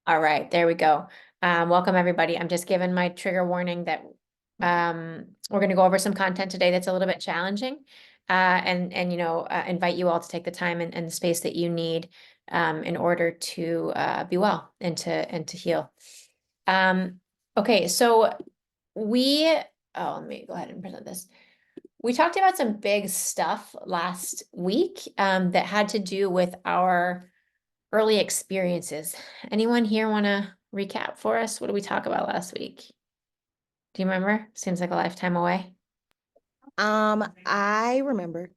All right, there we go. Welcome everybody. I'm just giving my trigger warning that we're going to go over some content today that's a little bit challenging, and invite you all to take the time and the space that you need in order to be well and to heal. Um, okay, so we let me go ahead and present this. We talked about some big stuff last week that had to do with our early experiences. Anyone here want to recap for us? What did we talk about last week? Do you remember? Seems like a lifetime away. I remember.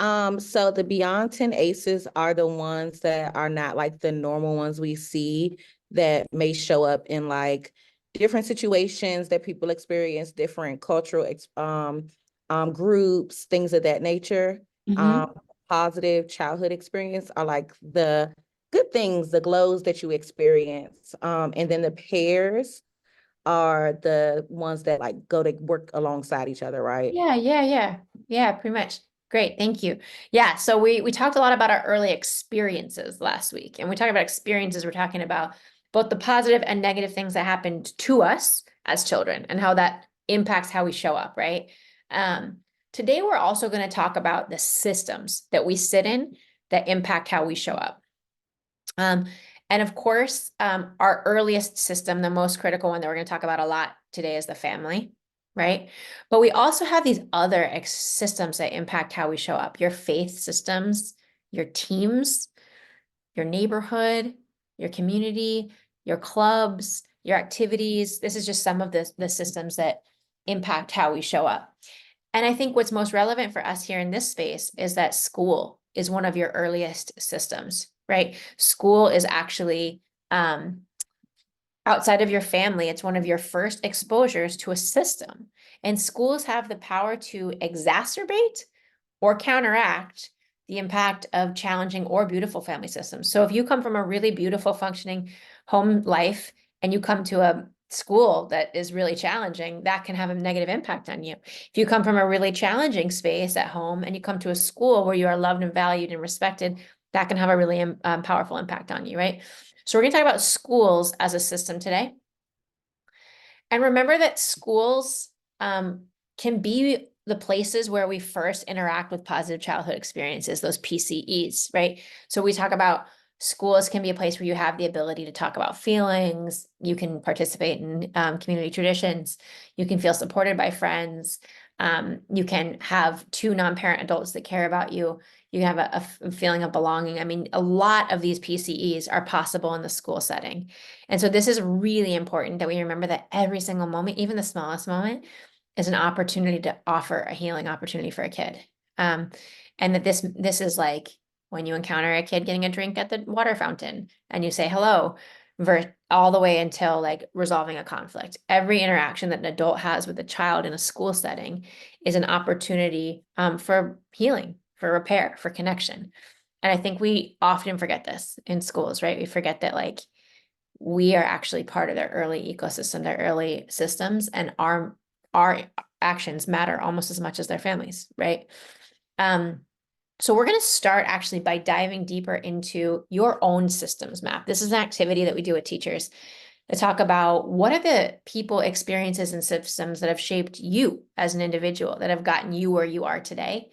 So the Beyond 10 ACEs are the ones that are not like the normal ones we see that may show up in like different situations that people experience, different cultural groups, things of that nature. Mm-hmm. Um, Positive childhood experience are like the good things, the glows that you experience. And then the pairs are the ones that like go to work alongside each other, right? Yeah, pretty much. Great, thank you. Yeah, so we talked a lot about our early experiences last week. And we talk about experiences, we're talking about both the positive and negative things that happened to us as children and how that impacts how we show up, right? Um, Today we're also going to talk about the systems that we sit in that impact how we show up. Um, and of course, our earliest system, the most critical one that we're going to talk about a lot today is the family, right? But we also have these other systems that impact how we show up, your faith systems, your teams, your neighborhood, your community, your clubs, your activities. This is just some of the systems that impact how we show up. And I think what's most relevant for us here in this space is that school is one of your earliest systems, right? School is actually outside of your family, it's one of your first exposures to a system. And schools have the power to exacerbate or counteract the impact of challenging or beautiful family systems. So if you come from a really beautiful functioning home life and you come to a school that is really challenging, that can have a negative impact on you. If you come from a really challenging space at home and you come to a school where you are loved and valued and respected, that can have a really powerful impact on you, right? So we're going to talk about schools as a system today. And remember that schools can be the places where we first interact with positive childhood experiences, those PCEs, right? So we talk about schools can be a place where you have the ability to talk about feelings, you can participate in community traditions, you can feel supported by friends, you can have two non-parent adults that care about you, you have a feeling of belonging. I mean, a lot of these PCEs are possible in the school setting. And so this is really important that we remember that every single moment, even the smallest moment, is an opportunity to offer a healing opportunity for a kid. Um, and that this is like when you encounter a kid getting a drink at the water fountain and you say hello, all the way until like resolving a conflict. Every interaction that an adult has with a child in a school setting is an opportunity for healing, for repair, for connection. And I think we often forget this in schools, right? We forget that like we are actually part of their early ecosystem, their early systems, and our actions matter almost as much as their families, right? Um, so we're going to start actually by diving deeper into your own systems map. This is an activity that we do with teachers to talk about what are the people, experiences, and systems that have shaped you as an individual, that have gotten you where you are today.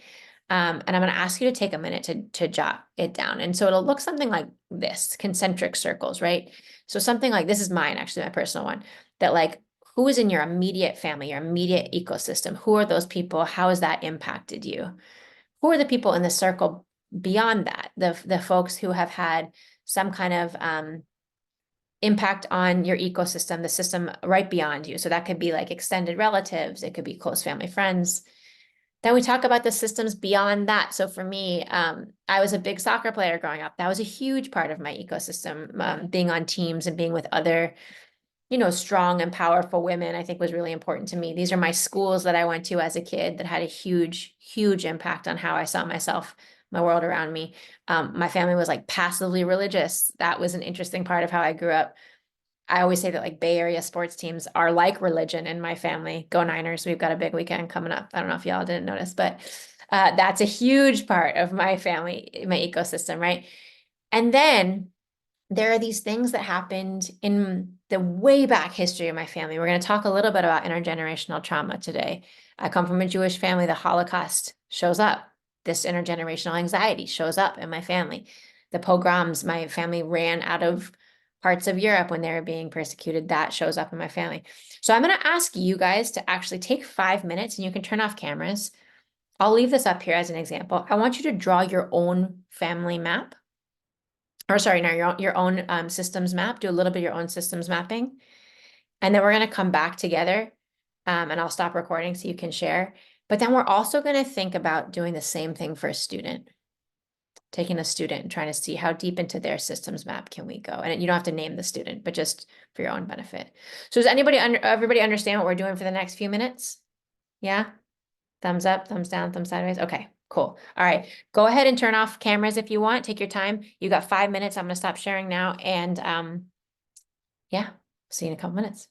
And I'm going to ask you to take a minute to jot it down. And so it'll look something like this, concentric circles, right? So something like this is mine, actually, my personal one, that like, who is in your immediate family, your immediate ecosystem? Who are those people? How has that impacted you? Who are the people in the circle beyond that? The folks who have had some kind of impact on your ecosystem, the system right beyond you. So that could be like extended relatives, it could be close family friends. Then we talk about the systems beyond that. So for me, I was a big soccer player growing up. That was a huge part of my ecosystem. Being on teams and being with other, strong and powerful women, I think was really important to me. These are my schools that I went to as a kid that had a huge, huge impact on how I saw myself, my world around me. My family was like passively religious. That was an interesting part of how I grew up. I always say that like Bay Area sports teams are like religion in my family. Go Niners. We've got a big weekend coming up. I don't know if y'all didn't notice, but that's a huge part of my family, my ecosystem, right? And then there are these things that happened in the way back history of my family. We're going to talk a little bit about intergenerational trauma today. I come from a Jewish family. The Holocaust shows up. This intergenerational anxiety shows up in my family. The pogroms, my family ran out of parts of Europe when they were being persecuted. That shows up in my family. So I'm going to ask you guys to actually take 5 minutes, and you can turn off cameras. I'll leave this up here as an example. I want you to draw your own family map, or sorry, no, your own systems map. Do a little bit of your own systems mapping. And then we're going to come back together, and I'll stop recording so you can share. But then we're also going to think about doing the same thing for a student, taking a student and trying to see how deep into their systems map can we go. And you don't have to name the student, but just for your own benefit. So does everybody understand what we're doing for the next few minutes? Yeah? Thumbs up, thumbs down, thumbs sideways. Okay, cool. All right. Go ahead and turn off cameras if you want. Take your time. You got 5 minutes. I'm going to stop sharing now. And yeah, see you in a couple minutes.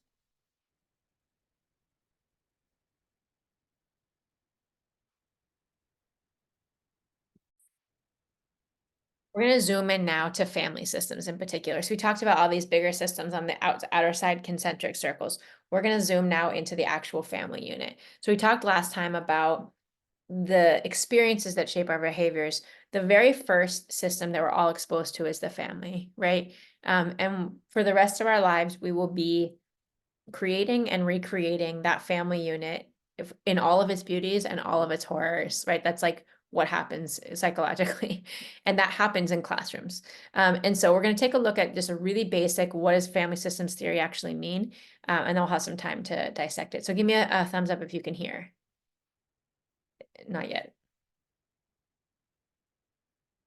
We're going to zoom in now to family systems in particular. So we talked about all these bigger systems on the outer side concentric circles. We're going to zoom now into the actual family unit. So we talked last time about the experiences that shape our behaviors. The very first system that we're all exposed to is the family, right? And for the rest of our lives, we will be creating and recreating that family unit in all of its beauties and all of its horrors, right? That's like what happens psychologically. And that happens in classrooms. And so we're going to take a look at just a really basic, what does family systems theory actually mean? And then we'll have some time to dissect it. So give me a thumbs up if you can hear. Not yet.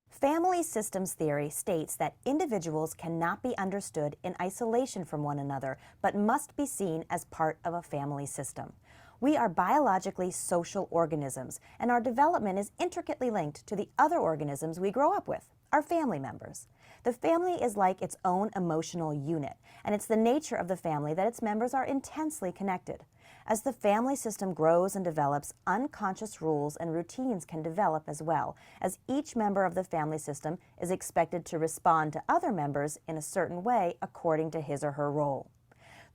Family systems theory states that individuals cannot be understood in isolation from one another, but must be seen as part of a family system. We are biologically social organisms, and our development is intricately linked to the other organisms we grow up with, our family members. The family is like its own emotional unit, and it's the nature of the family that its members are intensely connected. As the family system grows and develops, unconscious rules and routines can develop as well, as each member of the family system is expected to respond to other members in a certain way according to his or her role.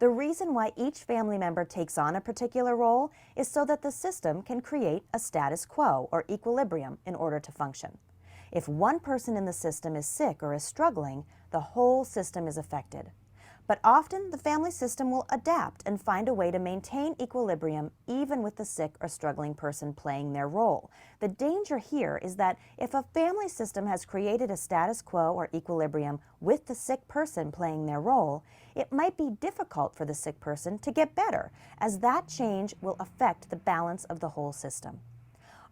The reason why each family member takes on a particular role is so that the system can create a status quo or equilibrium in order to function. If one person in the system is sick or is struggling, the whole system is affected. But often the family system will adapt and find a way to maintain equilibrium even with the sick or struggling person playing their role. The danger here is that if a family system has created a status quo or equilibrium with the sick person playing their role, it might be difficult for the sick person to get better, as that change will affect the balance of the whole system.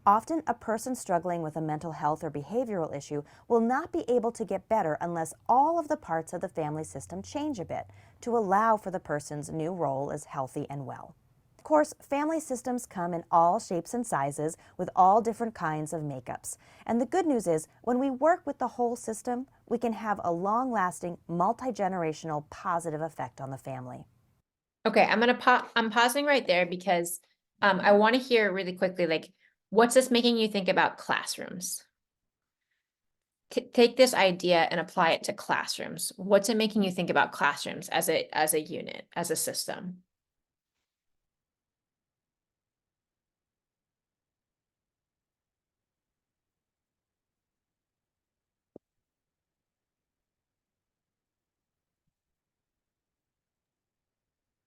Often, a person struggling with a mental health or behavioral issue will not be able to get better unless all of the parts of the family system change a bit to allow for the person's new role as healthy and well. Of course, family systems come in all shapes and sizes with all different kinds of makeups. And the good news is, when we work with the whole system, we can have a long-lasting, multi-generational positive effect on the family. Okay, I'm pausing right there because I want to hear really quickly, like, what's this making you think about classrooms? Take this idea and apply it to classrooms. What's it making you think about classrooms as a unit, as a system?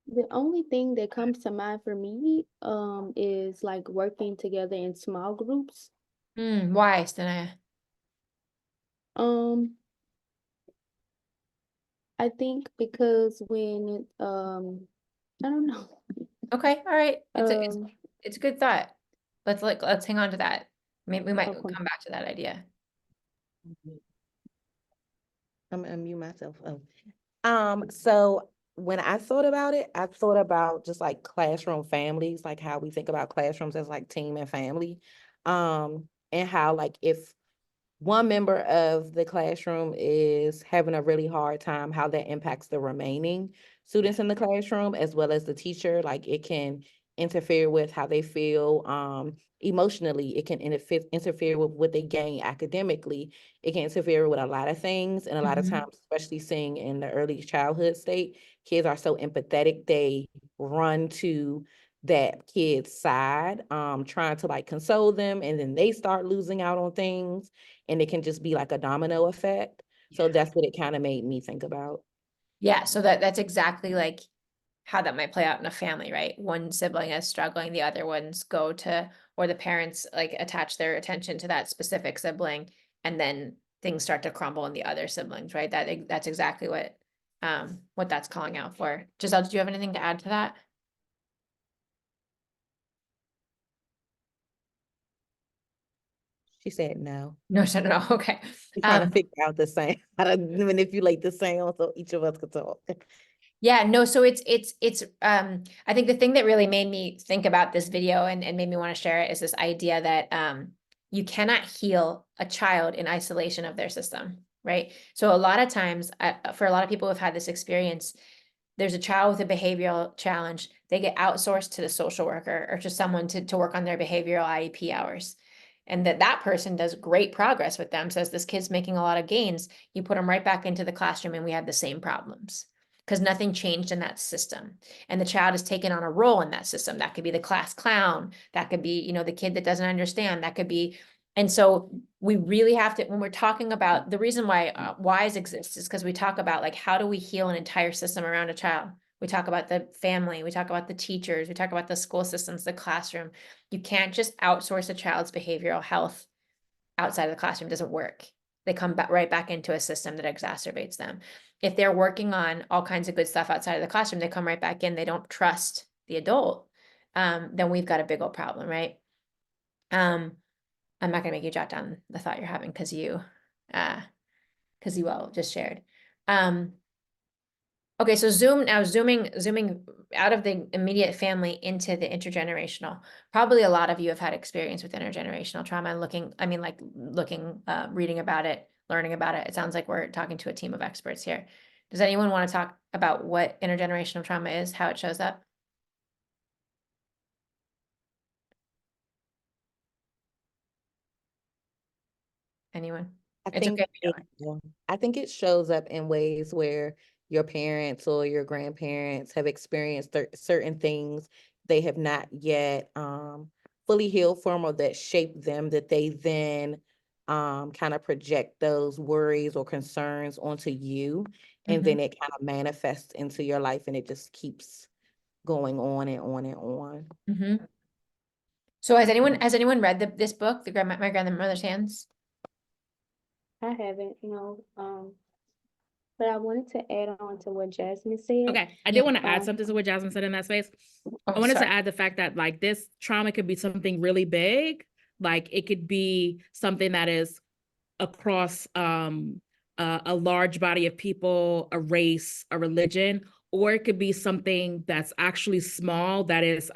The only thing that comes to mind for me is like working together in small groups. Why, Stanaya? Um I think because when I don't know. Okay, all right. Um It's a good thought. Let's hang on to that. Maybe we might okay. come back to that idea. I'm gonna unmute myself. So when I thought about it, I thought about just like classroom families, like how we think about classrooms as like team and family. And how like if one member of the classroom is having a really hard time, how that impacts the remaining students in the classroom as well as the teacher. Like it can interfere with how they feel emotionally. It can interfere with what they gain academically. It can interfere with a lot of things. And a lot of Mhm. times, especially seeing in the early childhood state, kids are so empathetic, they run to that kid's side, trying to like console them, and then they start losing out on things, and it can just be like a domino effect. So that's what it kind of made me think about. Yeah, so that's exactly like how that might play out in a family, right? One sibling is struggling, the other ones go to, or the parents like attach their attention to that specific sibling, and then things start to crumble in the other siblings, right? That's exactly what that's calling out for. Giselle, did you have anything to add to that? She said no. No, no, okay. We're trying to figure out the same, how to manipulate the sound so each of us could talk. Yeah, no, so I think the thing that really made me think about this video and made me want to share it is this idea that you cannot heal a child in isolation of their system, right? So a lot of times, for a lot of people who've had this experience, there's a child with a behavioral challenge, they get outsourced to the social worker or to someone to work on their behavioral IEP hours. And that person does great progress with them, says this kid's making a lot of gains. You put them right back into the classroom and we have the same problems because nothing changed in that system. And the child is taken on a role in that system. That could be the class clown. That could be, the kid that doesn't understand. That could be, and so we really have to, when we're talking about the reason why WISE exists is because we talk about like, how do we heal an entire system around a child? We talk about the family, we talk about the teachers, we talk about the school systems, the classroom. You can't just outsource a child's behavioral health outside of the classroom. It doesn't work. They come back right back into a system that exacerbates them. If they're working on all kinds of good stuff outside of the classroom, they come right back in. They don't trust the adult. Then we've got a big old problem, right? I'm not gonna make you jot down the thought you're having because you all just shared. Okay, so zooming out of the immediate family into the intergenerational. Probably a lot of you have had experience with intergenerational trauma and reading about it, learning about it. It sounds like we're talking to a team of experts here. Does anyone want to talk about what intergenerational trauma is, how it shows up? Anyone? I It's think okay if you it, I think it shows up in ways where your parents or your grandparents have experienced certain things they have not yet fully healed from, or that shape them, that they then kind of project those worries or concerns onto you, and don't. then it kind of manifests into your life, and it just keeps going on and on and on. Mm-hmm. So has anyone read this book, My Grandmother's Hands? I haven't, but I wanted to add on to what Jasmine said. Okay, I did want to Um, add something to what Jasmine said in that space. Oh, I wanted sorry. to add the fact that like this trauma could be something really big. Like it could be something that is across a large body of people, a race, a religion, or it could be something that's actually small that is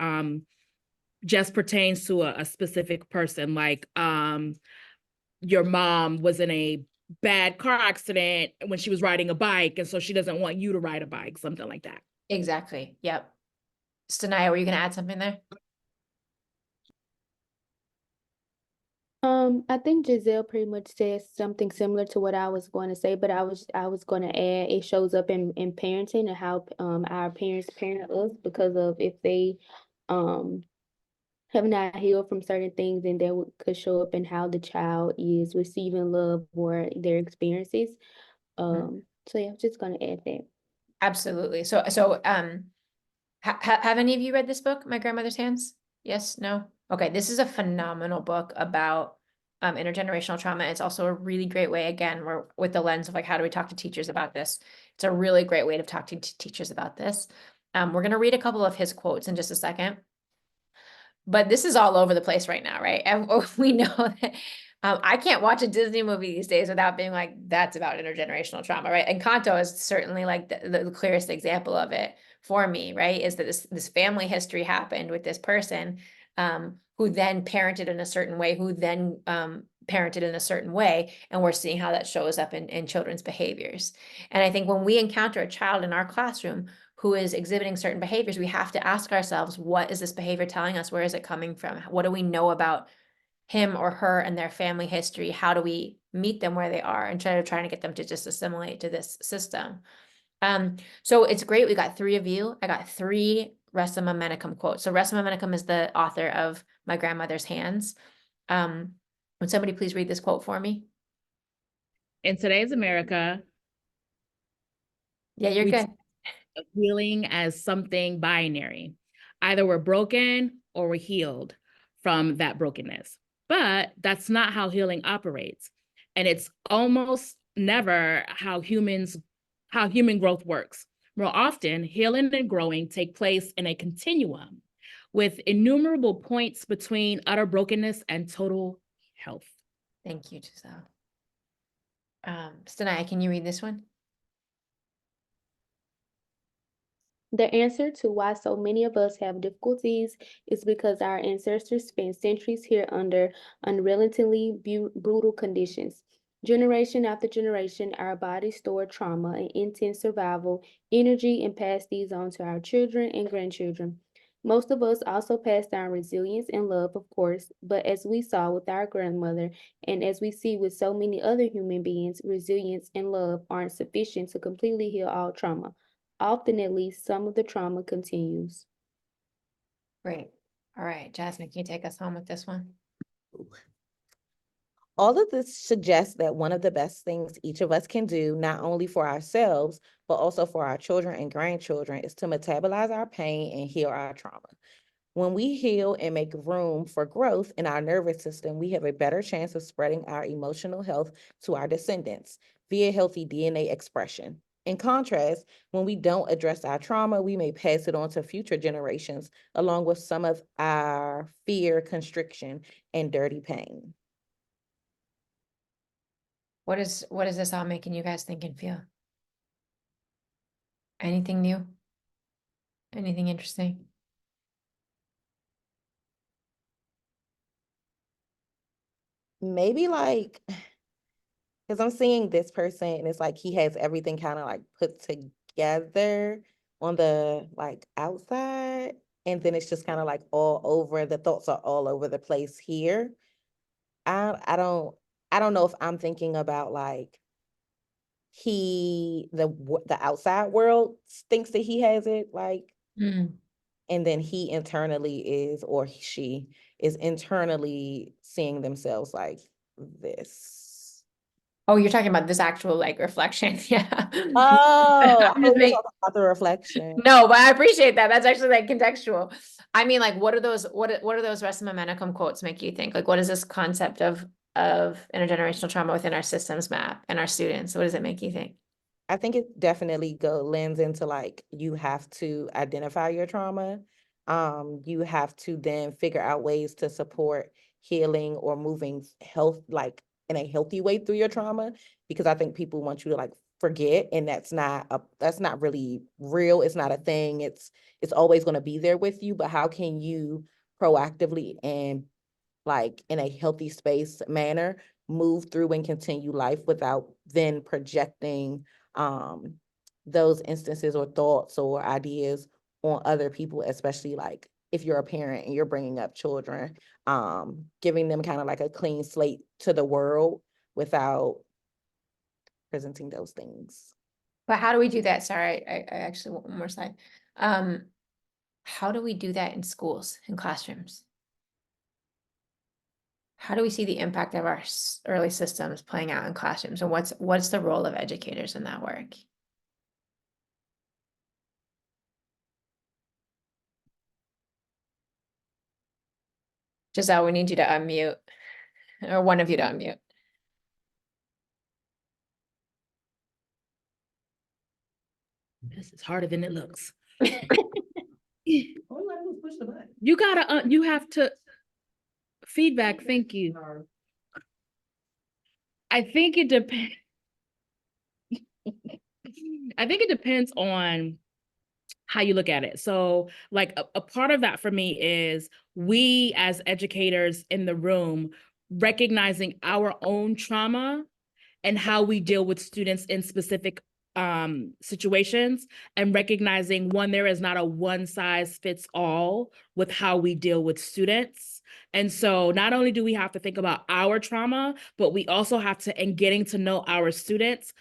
just pertains to a specific person. Like your mom was in a bad car accident when she was riding a bike, and so she doesn't want you to ride a bike, something like that. Exactly. Yep. Stanaya, were you gonna add something there? I think Giselle pretty much said something similar to what I was going to say, but I was going to add it shows up in parenting and how our parents parent us because of if they um have not healed from certain things, and that could show up in how the child is receiving love or their experiences. So yeah, I'm just gonna add that. Absolutely. So have any of you read this book, My Grandmother's Hands? Yes, no? Okay, this is a phenomenal book about intergenerational trauma. It's also a really great way, again, we're with the lens of like, how do we talk to teachers about this? It's a really great way to talk to teachers about this. We're gonna read a couple of his quotes in just a second. But this is all over the place right now, right? And we know that I can't watch a Disney movie these days without being like, that's about intergenerational trauma, right? And Kanto is certainly like the clearest example of it for me, right? Is that this family history happened with this person who then parented in a certain way, who then parented in a certain way, and we're seeing how that shows up in children's behaviors. And I think when we encounter a child in our classroom who is exhibiting certain behaviors, we have to ask ourselves, what is this behavior telling us? Where is it coming from? What do we know about him or her and their family history? How do we meet them where they are instead of trying to get them to just assimilate to this system? So it's great. We got 3 of you. I got 3 Resima Menakem quotes. So Resima Menakem is the author of My Grandmother's Hands. Would somebody please read this quote for me? In today's America, Yeah, you're we good. of healing as something binary. Either we're broken or we're healed from that brokenness. But that's not how healing operates. And it's almost never how human growth works. More often, healing and growing take place in a continuum with innumerable points between utter brokenness and total health. Thank you, Giselle. Stanaya, can you read this one? The answer to why so many of us have difficulties is because our ancestors spent centuries here under unrelentingly brutal conditions. Generation after generation, our bodies stored trauma and intense survival energy and passed these on to our children and grandchildren. Most of us also passed down resilience and love, of course, but as we saw with our grandmother, and as we see with so many other human beings, resilience and love aren't sufficient to completely heal all trauma. Often, at least, some of the trauma continues. Great. All right, Jasmine, can you take us home with this one? All of this suggests that one of the best things each of us can do, not only for ourselves, but also for our children and grandchildren, is to metabolize our pain and heal our trauma. When we heal and make room for growth in our nervous system, we have a better chance of spreading our emotional health to our descendants via healthy DNA expression. In contrast, when we don't address our trauma, we may pass it on to future generations, along with some of our fear, constriction, and dirty pain. What is this all making you guys think and feel? Anything new? Anything interesting? Maybe like, because I'm seeing this person and it's like he has everything kind of like put together on the like outside. And then it's just kind of like all over, the thoughts are all over the place here. I don't know if I'm thinking about like the outside world thinks that he has it like, and then he internally is, or she is internally seeing themselves like this. Oh, you're talking about this actual like reflection. Yeah. Oh, I'm I just was making, talking about the reflection. no, but I appreciate that. That's actually like contextual. I mean, like, what are those Resima Menakem quotes make you think? Like, what is this concept of intergenerational trauma within our systems map and our students? What does it make you think? I think it definitely lends into like, you have to identify your trauma. You have to then figure out ways to support healing or moving health, like in a healthy way through your trauma, because I think people want you to like forget, and that's not really real. It's not a thing. It's always going to be there with you, but how can you proactively and like in a healthy space manner move through and continue life without then projecting those instances or thoughts or ideas on other people, especially like if you're a parent and you're bringing up children, giving them kind of like a clean slate to the world without presenting those things. But how do we do that? Sorry, I actually want one more slide. How do we do that in schools, in classrooms? How do we see the impact of our early systems playing out in classrooms, and what's the role of educators in that work? Giselle, we need you to unmute, or one of you to unmute. This is harder than it looks. You gotta, you have to feedback. Thank you. I think it depends. I think it depends on how you look at it. So like a part of that for me is we as educators in the room recognizing our own trauma and how we deal with students in specific situations, and recognizing, one, there is not a one size fits all with how we deal with students. And so not only do we have to think about our trauma, but we also have to, in getting to know our students,